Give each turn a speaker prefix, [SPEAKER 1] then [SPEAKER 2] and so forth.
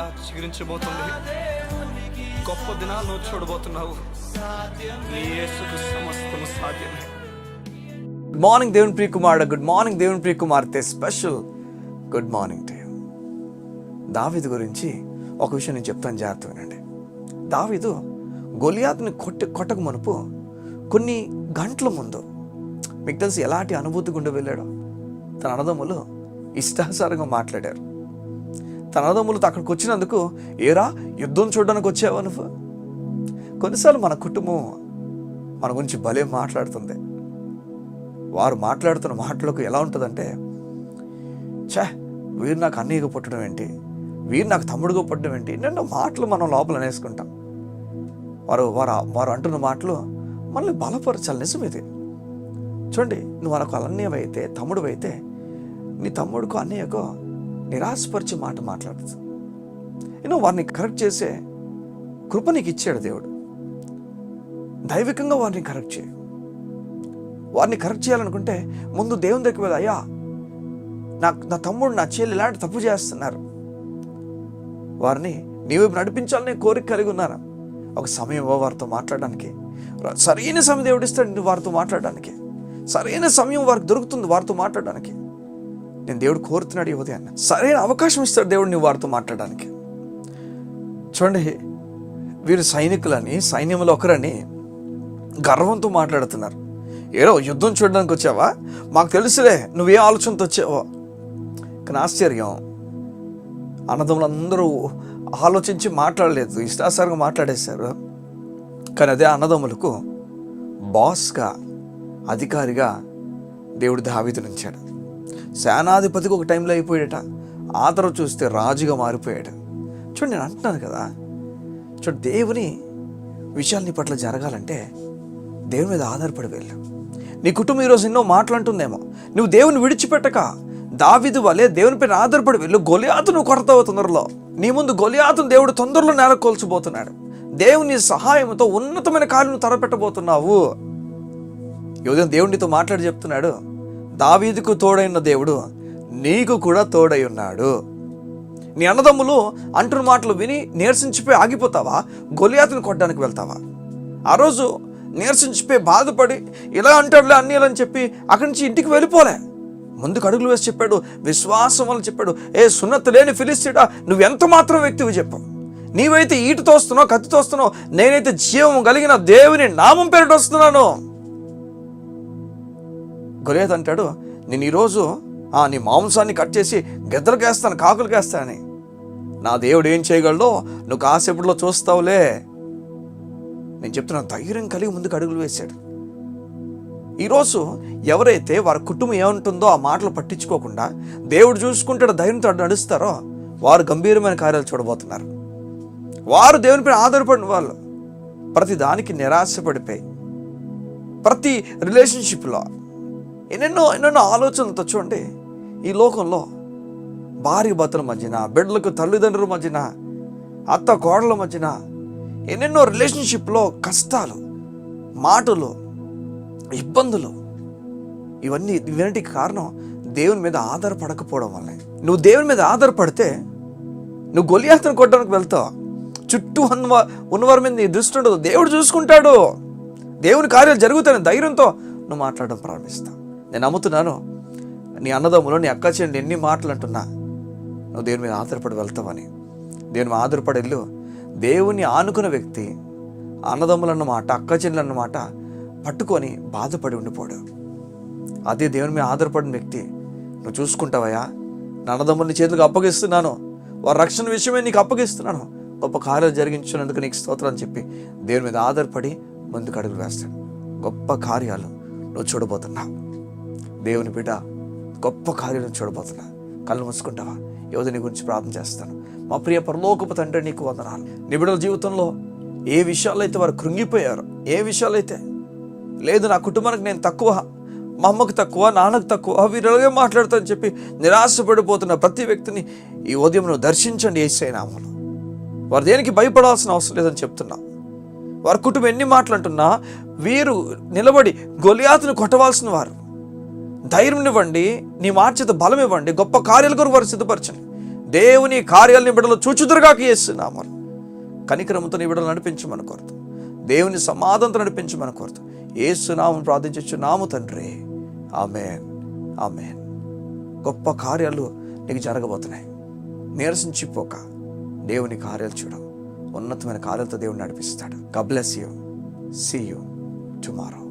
[SPEAKER 1] మరలా చిగురించబోతుంది. గొప్ప దినాలను చూడబోతున్నావు. నీ యేసుకు సమస్తము సాధ్యమే.
[SPEAKER 2] గుడ్ మార్నింగ్ దేవుని ప్రియ కుమారుడు, గుడ్ మార్నింగ్ దేవుని ప్రియ కుమార్తె. Special good morning to you. దావీదు గురించి ఒక విషయం నేను చెప్తాను, జాగ్రత్త వినండి. దావీదు గొలియాతుని కొట్టక మునుపు కొన్ని గంటల ముందు మీకు తెలిసి ఎలాంటి అనుభూతి గుండా వెళ్ళాడో. తన అన్నదమ్ములు ఇష్టానుసారంగా మాట్లాడారు. తన అన్నదమ్ములతో అక్కడికి వచ్చినందుకు, ఏరా యుద్ధం చూడడానికి వచ్చావా నువ్వు? కొన్నిసార్లు మన కుటుంబం మన గురించి భలే మాట్లాడుతుంది. వారు మాట్లాడుతున్న మాటలకు ఎలా ఉంటుందంటే, వీరు నాకు అన్నయ్యగా పుట్టడం ఏంటి, వీరు నాకు తమ్ముడుగా పుట్టడం ఏంటి, ఎన్నెన్నో మాటలు మనం లోపల అనేసుకుంటాం. వారు అంటున్న మాటలు మనల్ని బలపరచాలి. నిజమేది. చూడండి, నువ్వు మనకు అన్నయ్యవైతే, తమ్ముడు అయితే, నీ తమ్ముడికో అన్నయ్యకో నిరాశపరిచే మాట మాట్లాడుతుంది. వారిని కరెక్ట్ చేసే కృప నీకు ఇచ్చాడు దేవుడు. దైవికంగా వారిని కరెక్ట్ చేయి. వారిని కరెక్ట్ చేయాలనుకుంటే ముందు దేవుని దగ్గరికి వెళ్ళి, అయ్యా నా తమ్ముడు నా చెల్లి ఇలాంటి తప్పు చేస్తున్నారు, వారిని నీవు నడిపించాలని కోరిక కలిగి ఉన్నారా? ఒక సమయం వారితో మాట్లాడడానికి, సరైన సమయం దేవుడు ఇస్తాడు నువ్వు వారితో మాట్లాడడానికి. సరైన సమయం వారికి దొరుకుతుంది వారితో మాట్లాడడానికి. నేను దేవుడు కోరుతున్నాడు ఈ ఉదయాన్ని. సరైన అవకాశం ఇస్తాడు దేవుడు నువ్వు వారితో మాట్లాడడానికి. చూడండి, వీరు సైనికులని, సైన్యంలో ఒకరని గర్వంతో మాట్లాడుతున్నారు. ఏరో యుద్ధం చూడడానికి వచ్చావా? మాకు తెలుసులే నువ్వే ఆలోచనతో వచ్చావో. కానీ ఆశ్చర్యం, అన్నదమ్ములందరూ ఆలోచించి మాట్లాడలేదు, ఇష్టాసారంగా మాట్లాడేశారు. కానీ అదే అన్నదమ్ములకు బాస్గా, అధికారిగా దేవుడు దావీదుని ఉంచాడు. సేనాధిపతికి ఒక టైంలో అయిపోయాడట. ఆ తర్వాత చూస్తే రాజుగా మారిపోయాడు. చూడండి, నేను అంటున్నాను కదా, చూడండి, దేవుని విషయాలు నీ పట్ల జరగాలంటే దేవుని మీద ఆధారపడి వెళ్ళు. నీ కుటుంబం ఈరోజు ఎన్నో మాట్లాడుతుందేమో, నువ్వు దేవుని విడిచిపెట్టక దావీదు వలె దేవుని పైన ఆధారపడి వెళ్ళు. గొలియాతు నువ్వు కొడతావు తొందరలో. నీ ముందు గొలియాతును దేవుడు తొందరలో నేలకొల్చబోతున్నాడు. దేవుని సహాయంతో ఉన్నతమైన కార్యం తలపెట్టబోతున్నావు. ఈ ఉదయం దేవునితో మాట్లాడి చెప్తున్నాడు, దావీదుకు తోడైన దేవుడు నీకు కూడా తోడై ఉన్నాడు. నీ అన్నదమ్ములు అంటున్న మాటలు విని నీరసించిపోయి ఆగిపోతావా? గొలియాతుని కొట్టడానికి వెళ్తావా? ఆ రోజు నీరసించిపోయి బాధపడి ఇలా అంటాడులే అన్నీలని చెప్పి అక్కడి నుంచి ఇంటికి వెళ్ళిపోలే. ముందుకు అడుగులు వేసి చెప్పాడు, విశ్వాసం వల్ల చెప్పాడు, సున్నతి లేని ఫిలిస్తీయుడా, నువ్వెంత మాత్రం వ్యక్తివి చెప్పు. నీవైతే ఈటుతో వస్తున్నావు, కత్తితో వస్తున్నావు, నేనైతే జీవం కలిగిన దేవుని నామం పేరిట వస్తున్నాను. గొలియాతు అంటాడు, నేను ఈరోజు నీ మాంసాన్ని కట్ చేసి గెద్దలకు వేస్తాను, కాకులకు వేస్తానని. నా దేవుడు ఏం చేయగలడో నువ్వు కాసేపట్లో చూస్తావులే. నేను చెప్తున్నాను, ధైర్యం కలిగి ముందుకు అడుగులు వేశాడు. ఈరోజు ఎవరైతే వారి కుటుంబం ఏముంటుందో ఆ మాటలు పట్టించుకోకుండా దేవుడు చూసుకుంటాడు ధైర్యంతో నడుస్తారో వారు గంభీరమైన కార్యాలు చూడబోతున్నారు. వారు దేవునిపై ఆధారపడిన వాళ్ళు ప్రతి దానికి నిరాశపడిపోయి, ప్రతి రిలేషన్షిప్లో ఎన్నెన్నో ఆలోచనలతో. చూడండి, ఈ లోకంలో భార్య భర్తల మధ్యన, బిడ్డలకు తల్లిదండ్రుల మధ్యన, అత్త కోడల మధ్యన ఎన్నెన్నో రిలేషన్షిప్లో కష్టాలు, మాటలు, ఇబ్బందులు, ఇవన్నిటికి కారణం దేవుని మీద ఆధారపడకపోవడం వల్లే. నువ్వు దేవుని మీద ఆధారపడితే నువ్వు గొలియాతును కొట్టడానికి వెళ్తావు. చుట్టూ ఉన్నవారి మీద నీ దృష్టి ఉండదు. దేవుడు చూసుకుంటాడు, దేవుని కార్యాలు జరుగుతాయని ధైర్యంతో నువ్వు మాట్లాడడం ప్రారంభిస్తావు. నేను నమ్ముతున్నాను, నీ అన్నదమ్ములు, నీ అక్క చెల్లి ఎన్ని మాటలు అంటున్నా నువ్వు దేవుని మీద ఆధారపడి వెళ్తావని. దేవుని మీద ఆధారపడి వెళ్ళు. దేవుని ఆనుకున్న వ్యక్తి అన్నదమ్ములన్నమాట, అక్క చెల్లెలన్నమాట పట్టుకొని బాధపడి ఉండిపోడు. అదే దేవుని మీద ఆధారపడిన వ్యక్తి, నువ్వు చూసుకుంటావయ్యా, నా అన్నదమ్ముల్ని చేతులకు అప్పగిస్తున్నాను, వారి రక్షణ విషయమే నీకు అప్పగిస్తున్నాను, గొప్ప కార్యాలు జరిగించినందుకు నీకు స్తోత్రం అని చెప్పి దేవుని మీద ఆధారపడి ముందుకు అడుగులు వేస్తాడు. గొప్ప కార్యాలు నువ్వు చూడబోతున్నావు. దేవుని బిడ్డ, గొప్ప కార్యాలు చూడబోతున్నా. కళ్ళు మూసుకుంటావా? యోధ నీ గురించి ప్రార్థన చేస్తాను. మా ప్రియ పరలోకపు తండ్రి, నీకు వందనాలు. నీ బిడ్డల జీవితంలో ఏ విషయాల్లో అయితే వారు కృంగిపోయారో, ఏ విషయాలు అయితే లేదు నా కుటుంబానికి నేను తక్కువ, మా అమ్మకు తక్కువ, నాన్నకు తక్కువ, వీరు ఎలాగే మాట్లాడతారని చెప్పి నిరాశపడిపోతున్న ప్రతి వ్యక్తిని ఈ ఉదయం నువ్వు దర్శించండి యేసయ్య నామములో. వారు దేనికి భయపడాల్సిన అవసరం లేదని చెప్తున్నా. వారి కుటుంబం ఎన్ని మాటలంటున్నా వీరు నిలబడి గొలియాతును కొట్టవలసిన వారు. ధైర్యం ఇవ్వండి, నీ మాట చేత బలం ఇవ్వండి, గొప్ప కార్యాల కొరకు వారు సిద్ధపరచండి. దేవుని కార్యాలని బిడ్డలు చూచుదురుగాక యేసునామమున కనికరముతో నీ బిడ్డలు నడిపించమని కోరుతూ, దేవుని సమాధానంతో నడిపించమని కోరుతూ యేసునామం ప్రార్థించుచున్నాము తండ్రి. ఆమేన్, ఆమేన్. గొప్ప కార్యాలు నీకు జరగబోతున్నాయి. నీరసించిపోక దేవుని కార్యాలు చూడు. ఉన్నతమైన కార్యాలతో దేవుడు నడిపిస్తాడు. God bless you. See you tomorrow.